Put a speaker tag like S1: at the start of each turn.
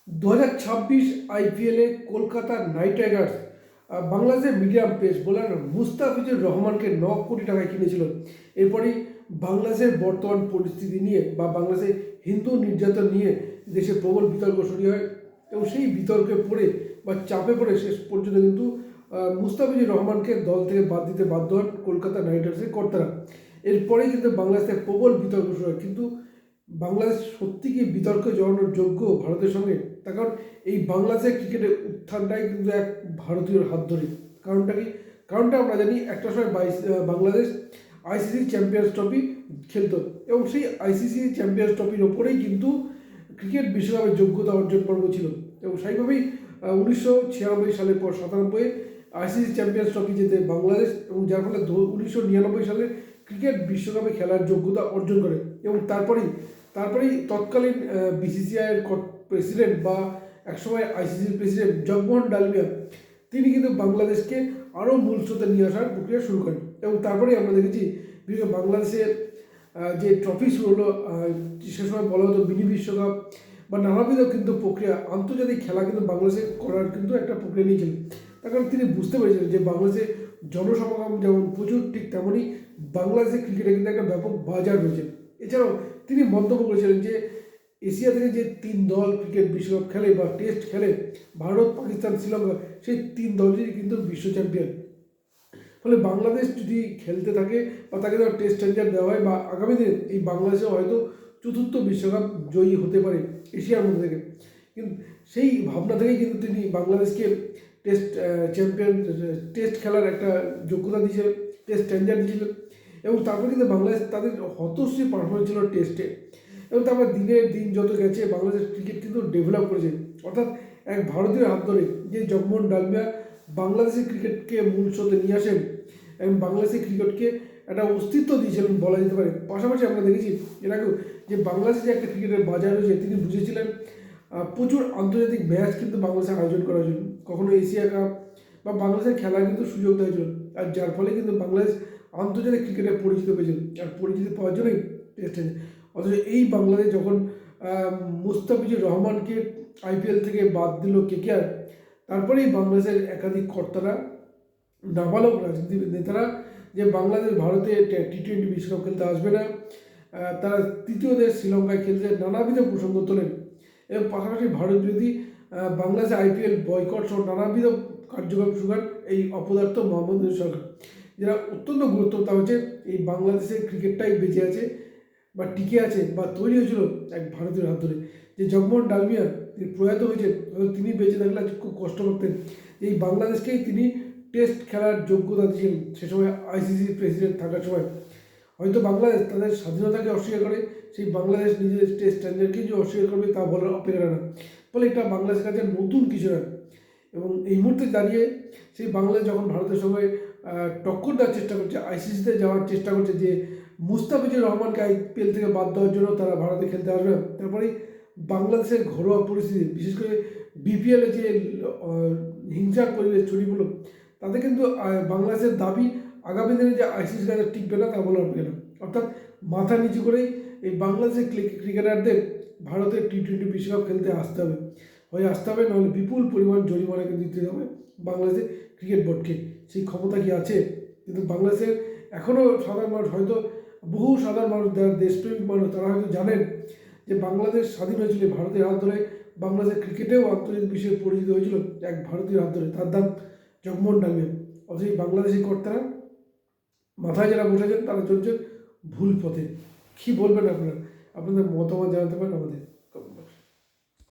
S1: 2026 আইপিএলে Kolkata night Riders বাংলাদেশের medium pace bowler Mustafizur রহমানকে 9 কোটি টাকায় কিনেছিল। এরপরই বাংলাদেশের বর্তমান পরিস্থিতি নিয়ে বা বাংলাদেশে হিন্দু নির্যাতন নিয়ে দেশে প্রবল বিতর্ক শুরু হয় এবং সেই বিতর্কে পড়ে বা চাপে পড়ে শেষ পর্যন্ত কিন্তু মুস্তাফিজুর রহমানকে দল থেকে বাদ দিতে বাধ্য হন কলকাতা নাইট রাইডার্সের কর্তারা। এরপরেই কিন্তু বাংলাদেশে প্রবল বিতর্ক শুরু হয়, কিন্তু বাংলাদেশ সত্যি কি বিতর্কে জড়ানোর যোগ্য ভারতের সঙ্গে? তার কারণ এই বাংলাদেশের ক্রিকেটের উত্থানটাই কিন্তু এক ভারতীয় হাত ধরে। কারণটা কি? কারণটা আমরা জানি, একটা সময় বাংলাদেশ আইসিসি চ্যাম্পিয়ন্স ট্রফি খেলতো এবং সেই আইসিসি চ্যাম্পিয়ন্স ট্রফির ওপরেই কিন্তু ক্রিকেট বিশ্বকাপের যোগ্যতা অর্জন পর্ব ছিল এবং সেইভাবেই 1996 সালের পর 97 আইসিসি চ্যাম্পিয়ন্স ট্রফি জেতে বাংলাদেশ এবং যার ফলে 1999 সালে ক্রিকেট বিশ্বকাপে খেলার যোগ্যতা অর্জন করে এবং তারপরেই তৎকালীন বিসিসিআইয়ের প্রেসিডেন্ট বা একসময় আইসিসির প্রেসিডেন্ট জগমোহন ডালমিয়া তিনি কিন্তু বাংলাদেশকে আরও মূল স্রোতে নিয়ে আসার প্রক্রিয়া শুরু করেন এবং তারপরেই আমরা দেখেছি বিভিন্ন বাংলাদেশের যে ট্রফি শুরু হলো, সে সময় বলা হতো মিনি বিশ্বকাপ বা নানাবিধ কিন্তু প্রক্রিয়া, আন্তর্জাতিক খেলা কিন্তু বাংলাদেশে করার কিন্তু একটা প্রক্রিয়া নিয়েছিলেন। তার কারণ তিনি বুঝতে পেরেছিলেন যে বাংলাদেশে জনসমাগম যেমন প্রচুর, ঠিক তেমনই বাংলাদেশের ক্রিকেটে কিন্তু একটা ব্যাপক বাজার রয়েছে। এছাড়াও তিনি মন্তব্য করেছিলেন যে এশিয়া থেকে যে 3 দল ক্রিকেট বিশ্বকাপ খেলে বা টেস্ট খেলে, ভারত, পাকিস্তান, শ্রীলঙ্কা, সেই 3 দলই কিন্তু বিশ্ব চ্যাম্পিয়ন। ফলে বাংলাদেশ যদি খেলতে থাকে বা তাকে ধর টেস্ট চ্যালেঞ্জার দেওয়া হয় বা আগামী দিনে এই বাংলাদেশে হয়তো চতুর্থ বিশ্বকাপ জয়ী হতে পারে এশিয়ার মধ্যে থেকে। কিন্তু সেই ভাবনা থেকেই কিন্তু তিনি বাংলাদেশকে টেস্ট চ্যাম্পিয়ন, টেস্ট খেলার একটা যোগ্যতা দিয়েছিলেন, টেস্ট চ্যালেঞ্জার দিয়েছিলেন এবং তারপরে কিন্তু বাংলাদেশ তাদের হতশ্রী পারফরমেন্স ছিল টেস্টে এবং তারপর দিনের দিন যত গেছে বাংলাদেশ ক্রিকেট কিন্তু ডেভেলপ করেছে। অর্থাৎ এক ভারতীয় হাত ধরে যে জগমোহন ডালমিয়া বাংলাদেশের ক্রিকেটকে মূল স্রোতে নিয়ে আসেন এবং বাংলাদেশের ক্রিকেটকে একটা অস্তিত্ব দিয়েছিলেন বলা যেতে পারে। পাশাপাশি আমরা দেখেছি এর আগেও যে বাংলাদেশে যে একটা ক্রিকেটের বাজার রয়েছে, তিনি বুঝেছিলেন প্রচুর আন্তর্জাতিক ম্যাচ কিন্তু বাংলাদেশে আয়োজন করা হয়েছিল, কখনো এশিয়া কাপ বা বাংলাদেশের খেলার কিন্তু সুযোগ দেওয়া হয়েছিল, আর যার ফলে কিন্তু বাংলাদেশ আন্তর্জাতিক ক্রিকেটে পরিচিত পেয়েছিল আর পরিচিতি পাওয়ার জন্যই টেস্ট। অথচ এই বাংলাদেশ যখন মুস্তাফিজুর রহমানকে আইপিএল থেকে বাদ দিল কেকেআর, তারপরেই বাংলাদেশের একাধিক কর্তারা, নাবালক রাজনীতিবিদ নেতারা যে বাংলাদেশ ভারতে T20 বিশ্বকাপ খেলতে আসবে না, তারা তৃতীয় দেশ শ্রীলঙ্কায় খেলতে নানাবিধ প্রসঙ্গ তোলেন এবং পাশাপাশি ভারত বিরোধী বাংলাদেশে আইপিএল বয়কট সহ নানাবিধ কার্যক্রম শুরু করেন এই অপদার্থ মোহাম্মদ সরকার, যেটা অত্যন্ত গুরুত্ব। তা হচ্ছে এই বাংলাদেশের ক্রিকেটটাই বেঁচে আছে বা টিকে আছে বা তৈরি হয়েছিল এক ভারতীয় হাত ধরে। যে জগমোহন ডালমিয়া তিনি প্রয়াত হয়েছেন, তিনি বেঁচে থাকলে খুব কষ্ট করতেন। এই বাংলাদেশকেই তিনি টেস্ট খেলার যোগ্যতা দিয়েছিলেন সে সময় আইসিসির প্রেসিডেন্ট থাকার সময়। হয়তো বাংলাদেশ তাদের স্বাধীনতাকে অস্বীকার করে, সেই বাংলাদেশ নিজেদের টেস্ট স্ট্যান্ডার্ডকে যে অস্বীকার করবে তা বলার অপেক্ষা না। ফলে এটা বাংলাদেশের কাছে নতুন কিছু না এবং এই মুহূর্তে দাঁড়িয়ে সেই বাংলাদেশ যখন ভারতের সঙ্গে টক্কর দেওয়ার চেষ্টা করছে, আইসিসিতে যাওয়ার চেষ্টা করছে যে মুস্তাফিজুর রহমানকে আইপিএল থেকে বাদ দেওয়ার জন্য তারা ভারতে খেলতে আসবে, তারপরেই বাংলাদেশের ঘরোয়া পরিস্থিতি, বিশেষ করে বিপিএলে যে হিংসার পরিবেশ ছড়িয়ে পড়ল, তাতে কিন্তু বাংলাদেশের দাবি আগামী দিনে যে আইসিসির কাছে টিকবে না তা বলার অপেক্ষা না। অর্থাৎ মাথা নিচু করেই এই বাংলাদেশের ক্রিকেটারদের ভারতের T20 বিশ্বকাপ খেলতে আসতে হবে, হয় আসতে হবে, নাহলে বিপুল পরিমাণ জরিমানা কিন্তু দিতে হবে বাংলাদেশের ক্রিকেট বোর্ডকে। সেই ক্ষমতা কি আছে? কিন্তু বাংলাদেশের এখনও সাধারণ মানুষ, হয়তো বহু সাধারণ মানুষ যারা দেশপ্রেমিক মানুষ, তারা হয়তো জানেন যে বাংলাদেশ স্বাধীন হয়েছিল ভারতের হাত ধরে। বাংলাদেশের ক্রিকেটেও আন্তর্জাতিক বিষয়ে পরিচিত হয়েছিল এক ভারতীয় হাত ধরে, তার নাম জগমোহন ডালমিয়া। অথচ এই বাংলাদেশি কর্তারা মাথায় যারা বসেছেন তারা চলছে ভুল পথে। কী বলবেন আপনারা? আপনাদের মতামত জানাতে পারেন আমাদের।